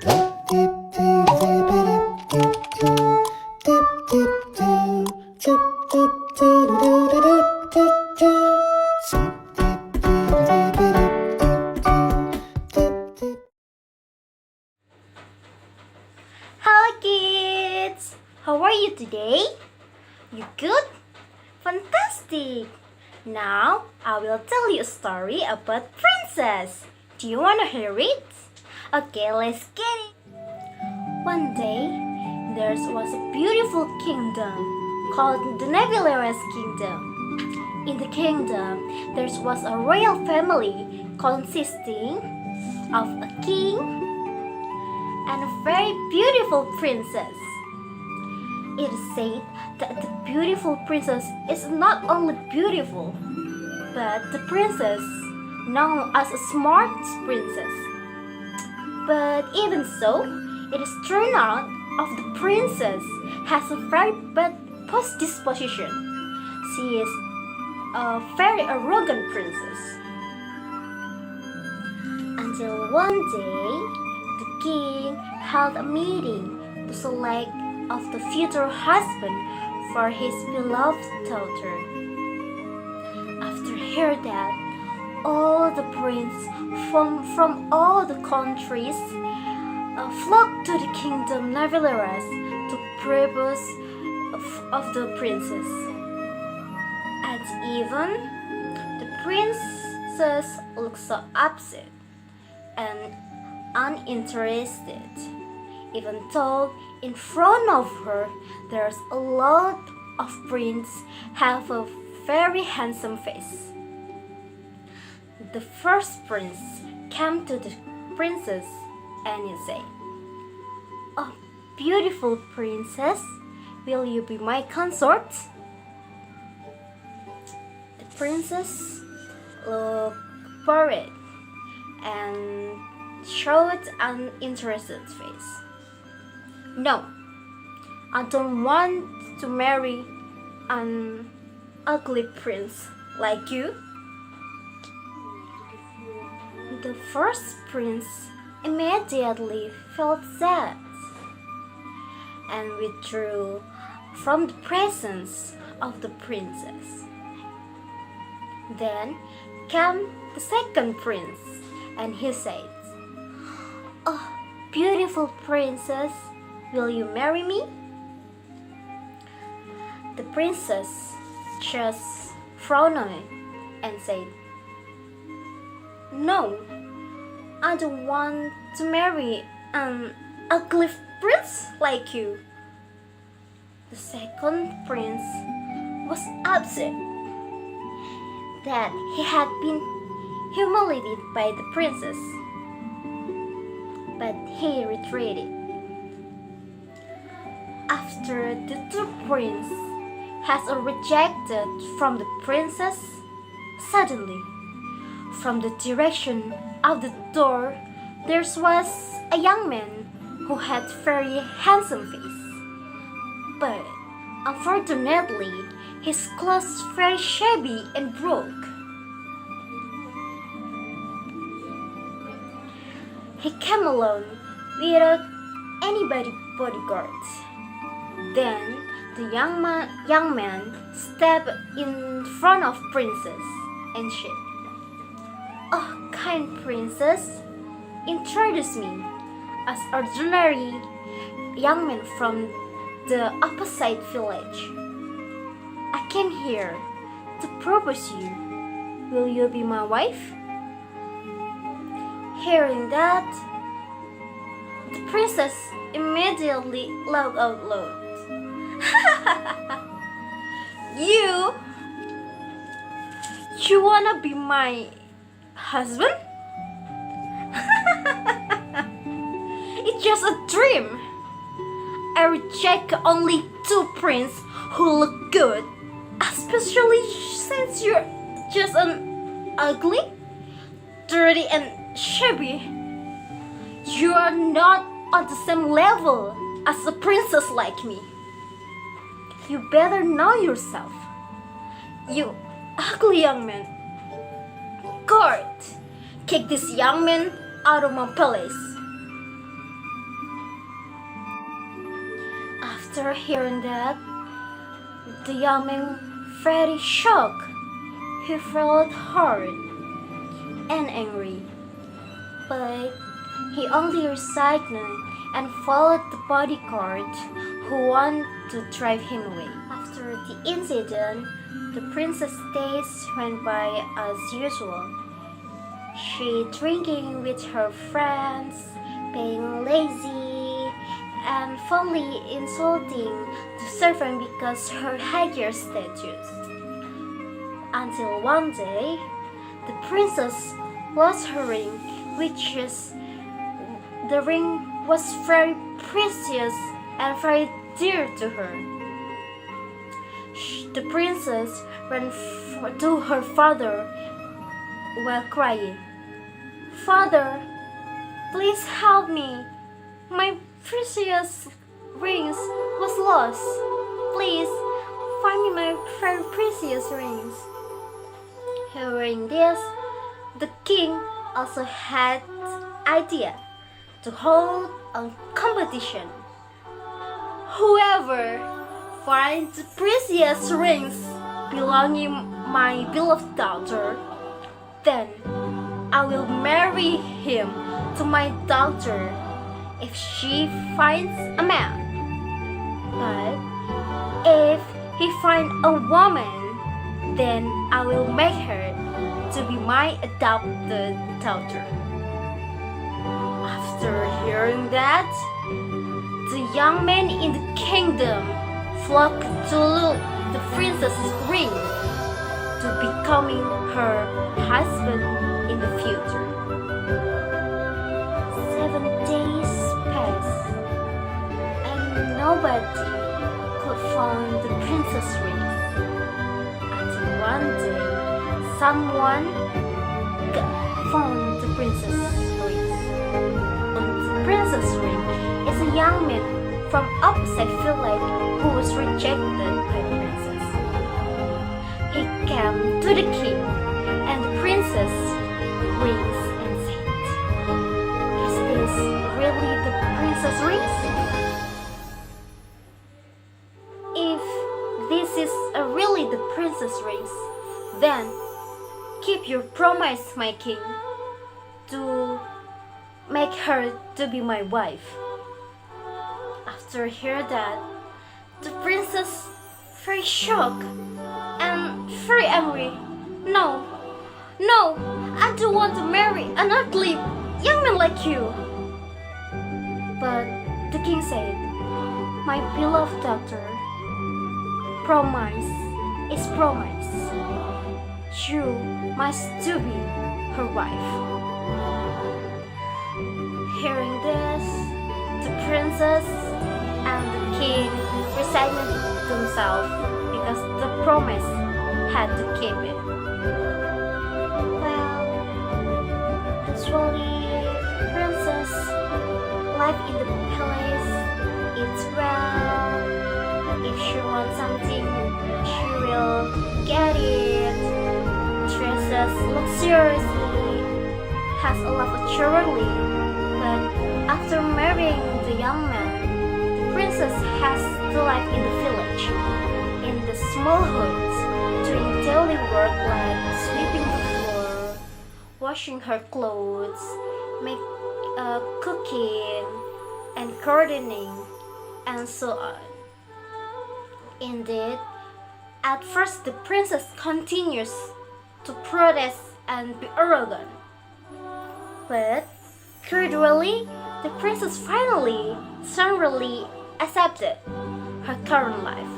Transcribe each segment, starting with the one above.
Hello kids! How are you today? You good? Fantastic! Now I will tell you a story about princess. Do you want to hear it? Okay, let's get it. One day, there was a beautiful kingdom called the Nevillares Kingdom. In the kingdom, there was a royal family consisting of a king and a very beautiful princess. It is said that the beautiful princess is not only beautiful, but the princess known as a smart princess. But even so, it is turned out of the princess has a very bad disposition. She is a very arrogant princess. Until one day, the king held a meeting to select of the future husband for his beloved daughter. After hearing that, all the princes from all the countries flocked to the kingdom Nevillares to propose of the princess. And even the princess looked so upset and uninterested, even though in front of her there's a lot of princes have a very handsome face. The first prince came to the princess and he said, "Oh, beautiful princess, will you be my consort?" The princess looked worried and showed an interested face. "No, I don't want to marry an ugly prince like you." The first prince immediately felt sad and withdrew from the presence of the princess. Then came the second prince and he said, "Oh, beautiful princess, will you marry me?" The princess just frowned and said, "No, I don't want to marry an ugly prince like you." The second prince was upset that he had been humiliated by the princess, but he retreated. After the third prince has rejected from the princess, suddenly, from the direction of the door, there was a young man who had very handsome face. But unfortunately, his clothes very shabby and broke. He came alone without anybody bodyguard. Then the young man stepped in front of princess and said, "Oh, kind princess, introduce me as ordinary young man from the opposite village. I came here to propose you. Will you be my wife?" Hearing that, the princess immediately laughed out loud. You wanna be my husband? It's just a dream. I reject only two princes who look good, especially since you're just an ugly, dirty and shabby. You are not on the same level as a princess like me. You better know yourself. You ugly young man. Guard, kick this young man out of my palace. After hearing that, the young man very shocked. He felt hurt and angry, but he only resigned and followed the bodyguard who wanted to drive him away. After the incident, the princess' days went by as usual. She drinking with her friends, being lazy, and fondly insulting the servant because her higher status. Until one day, the princess lost her ring, the ring was very precious and very dear to her. The princess ran to her father while crying, "Father, please help me. My precious rings was lost. Please find me my very precious rings." Hearing this, the king also had idea to hold a competition. Whoever finds the precious rings belonging my beloved daughter, then I will marry him to my daughter if she finds a man. But if he finds a woman, then I will make her to be my adopted daughter. After hearing that, the young men in the kingdom flocked to look the princess's ring to becoming her husband in the future. 7 days passed, and nobody could find the princess' ring. Until one day, someone found the princess' ring. The princess' ring is a young man from opposite village who was rejected by the princess. He came to the king and the princess rings and said, "Is this really the princess rings? If this is really the princess rings, then keep your promise, my king, to make her to be my wife." After hearing that, the princess very shocked and very angry. No, I don't want to marry an ugly young man like you." But the king said, "My beloved daughter, promise is promise. You must to be her wife." Hearing this, the princess and the king resigned themselves because the promise had to keep it. Well, actually, princess live in the palace, eats well. If she wants something, she will get it. Dresses luxuriously, has a lot of jewelry. But after marrying the young man, the princess has to live in the village, in the small huts, doing daily work like sweeping the floor, washing her clothes, cooking, and gardening, and so on. Indeed, at first the princess continues to protest and be arrogant. But gradually, the princess finally thoroughly accepted her current life.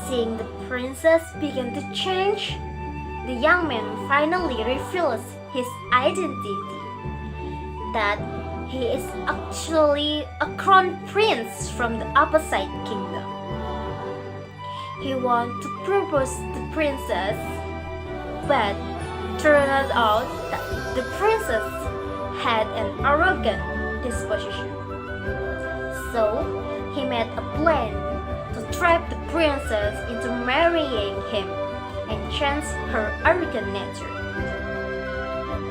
Seeing the princess begin to change, the young man finally reveals his identity, that he is actually a crown prince from the opposite kingdom. He wants to propose the princess, but turned out that the princess had an arrogant disposition. So he made a plan to trap the princess into marrying him and change her arrogant nature.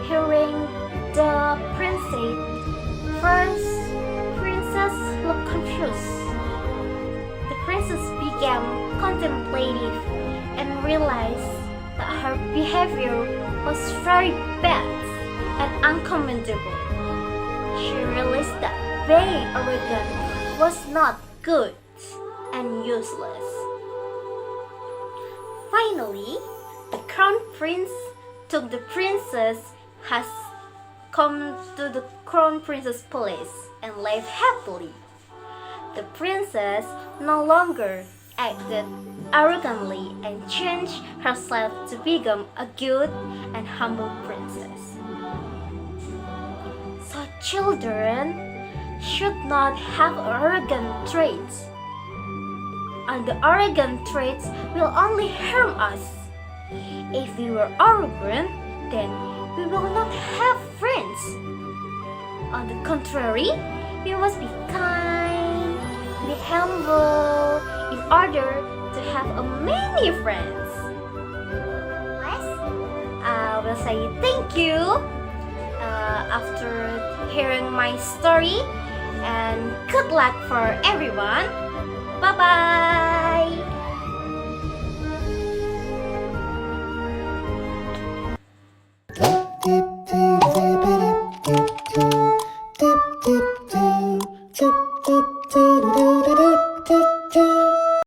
Hearing the princess, first princess looked confused contemplative and realized that her behavior was very bad and uncommendable. She realized that being arrogant was not good and useless. Finally, the crown prince took the princess has come to the crown princess palace and lived happily. The princess no longer acted arrogantly and changed herself to become a good and humble princess. So children should not have arrogant traits. And the arrogant traits will only harm us. If we were arrogant, then we will not have friends. On the contrary, we must be kind, be humble, in order to have many friends. Last, I will say thank you after hearing my story, and good luck for everyone. Bye bye.